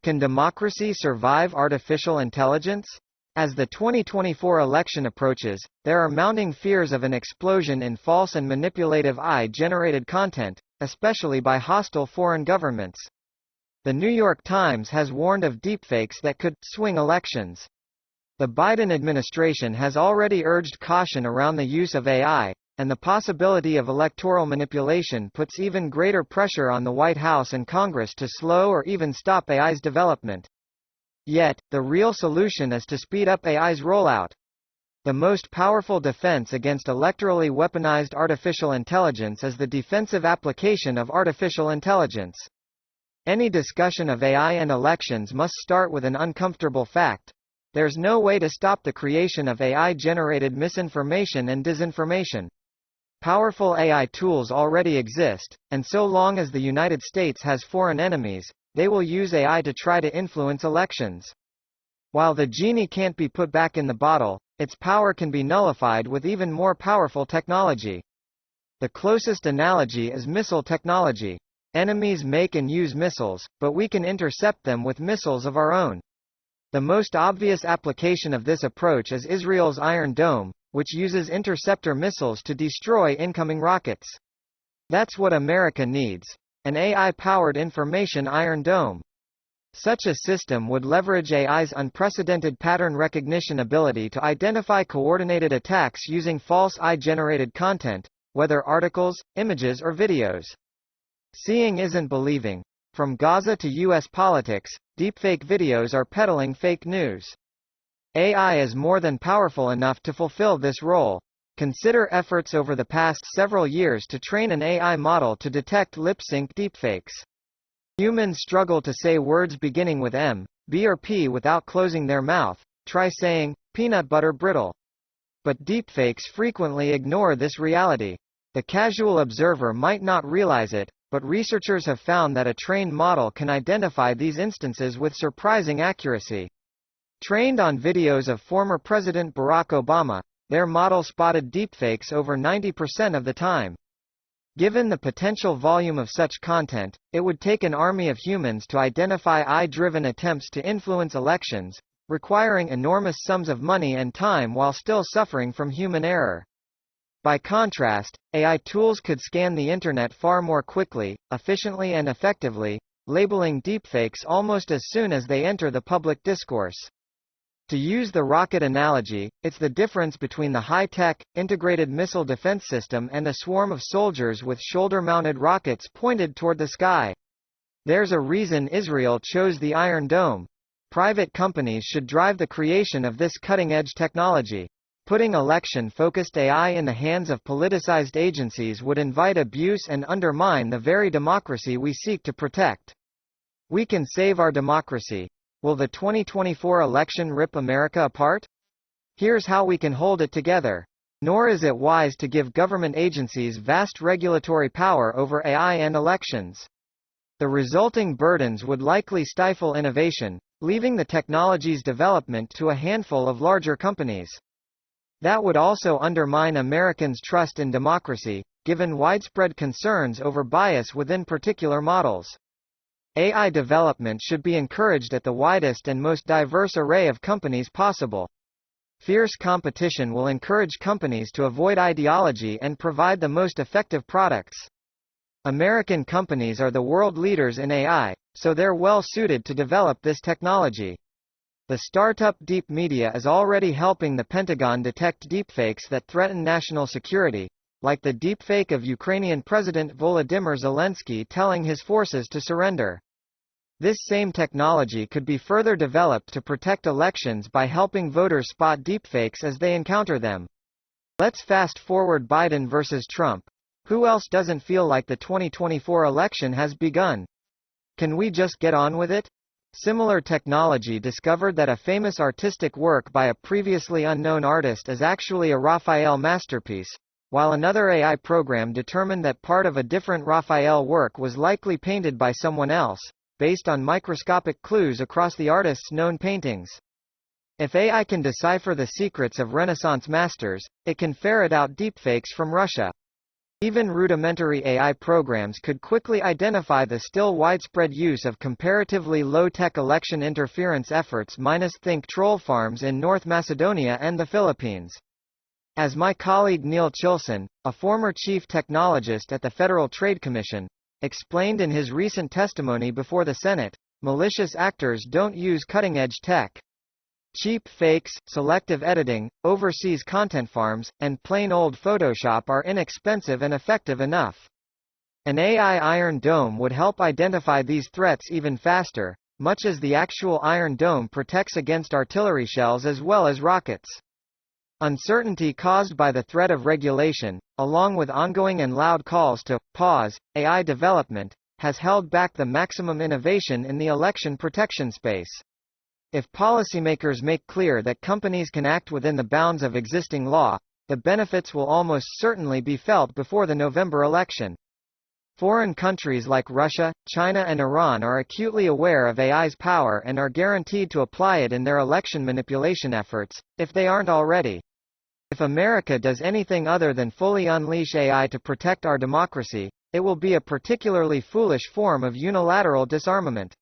Can democracy survive artificial intelligence? As the 2024 election approaches, there are mounting fears of an explosion in false and manipulative AI-generated content, especially by hostile foreign governments. The New York Times has warned of deepfakes that could swing elections. The Biden administration has already urged caution around the use of AI, and the possibility of electoral manipulation puts even greater pressure on the White House and Congress to slow or even stop AI's development. Yet, the real solution is to speed up AI's rollout. The most powerful defense against electorally weaponized artificial intelligence is the defensive application of artificial intelligence. Any discussion of AI and elections must start with an uncomfortable fact. There's no way to stop the creation of AI-generated misinformation and disinformation. Powerful AI tools already exist, and so long as the United States has foreign enemies, they will use AI to try to influence elections. While the genie can't be put back in the bottle, its power can be nullified with even more powerful technology. The closest analogy is missile technology. Enemies make and use missiles, but we can intercept them with missiles of our own. The most obvious application of this approach is Israel's Iron Dome, which uses interceptor missiles to destroy incoming rockets. That's what America needs: an AI-powered information Iron Dome. Such a system would leverage AI's unprecedented pattern recognition ability to identify coordinated attacks using false AI-generated content, whether articles, images or videos. Seeing isn't believing. From Gaza to US politics, deepfake videos are peddling fake news. AI is more than powerful enough to fulfill this role. Consider efforts over the past several years to train an AI model to detect lip-sync deepfakes. Humans struggle to say words beginning with M, B or P without closing their mouth. Try saying, peanut butter brittle. But deepfakes frequently ignore this reality. The casual observer might not realize it, but researchers have found that a trained model can identify these instances with surprising accuracy. Trained on videos of former President Barack Obama, their model spotted deepfakes over 90% of the time. Given the potential volume of such content, it would take an army of humans to identify AI-driven attempts to influence elections, requiring enormous sums of money and time while still suffering from human error. By contrast, AI tools could scan the Internet far more quickly, efficiently and effectively, labeling deepfakes almost as soon as they enter the public discourse. To use the rocket analogy, it's the difference between the high-tech, integrated missile defense system and a swarm of soldiers with shoulder-mounted rockets pointed toward the sky. There's a reason Israel chose the Iron Dome. Private companies should drive the creation of this cutting-edge technology. Putting election-focused AI in the hands of politicized agencies would invite abuse and undermine the very democracy we seek to protect. We can save our democracy. Will the 2024 election rip America apart? Here's how we can hold it together. Nor is it wise to give government agencies vast regulatory power over AI and elections. The resulting burdens would likely stifle innovation, leaving the technology's development to a handful of larger companies. That would also undermine Americans' trust in democracy, given widespread concerns over bias within particular models. AI development should be encouraged at the widest and most diverse array of companies possible. Fierce competition will encourage companies to avoid ideology and provide the most effective products. American companies are the world leaders in AI, so they're well suited to develop this technology. The startup Deep Media is already helping the Pentagon detect deepfakes that threaten national security, like the deepfake of Ukrainian President Volodymyr Zelensky telling his forces to surrender. This same technology could be further developed to protect elections by helping voters spot deepfakes as they encounter them. Let's fast forward Biden versus Trump. Who else doesn't feel like the 2024 election has begun? Can we just get on with it? Similar technology discovered that a famous artistic work by a previously unknown artist is actually a Raphael masterpiece, while another AI program determined that part of a different Raphael work was likely painted by someone else, based on microscopic clues across the artist's known paintings. If AI can decipher the secrets of Renaissance masters, it can ferret out deepfakes from Russia. Even rudimentary AI programs could quickly identify the still widespread use of comparatively low-tech election interference efforts. Think troll farms in North Macedonia and the Philippines. As my colleague Neil Chilson, a former chief technologist at the Federal Trade Commission, explained in his recent testimony before the Senate, malicious actors don't use cutting-edge tech. Cheap fakes, selective editing, overseas content farms, and plain old Photoshop are inexpensive and effective enough. An AI Iron Dome would help identify these threats even faster, much as the actual Iron Dome protects against artillery shells as well as rockets. Uncertainty caused by the threat of regulation, along with ongoing and loud calls to pause AI development, has held back the maximum innovation in the election protection space. If policymakers make clear that companies can act within the bounds of existing law, the benefits will almost certainly be felt before the November election. Foreign countries like Russia, China and Iran are acutely aware of AI's power and are guaranteed to apply it in their election manipulation efforts, if they aren't already. If America does anything other than fully unleash AI to protect our democracy, it will be a particularly foolish form of unilateral disarmament.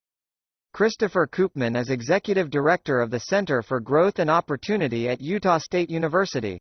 Christopher Koopman is Executive Director of the Center for Growth and Opportunity at Utah State University.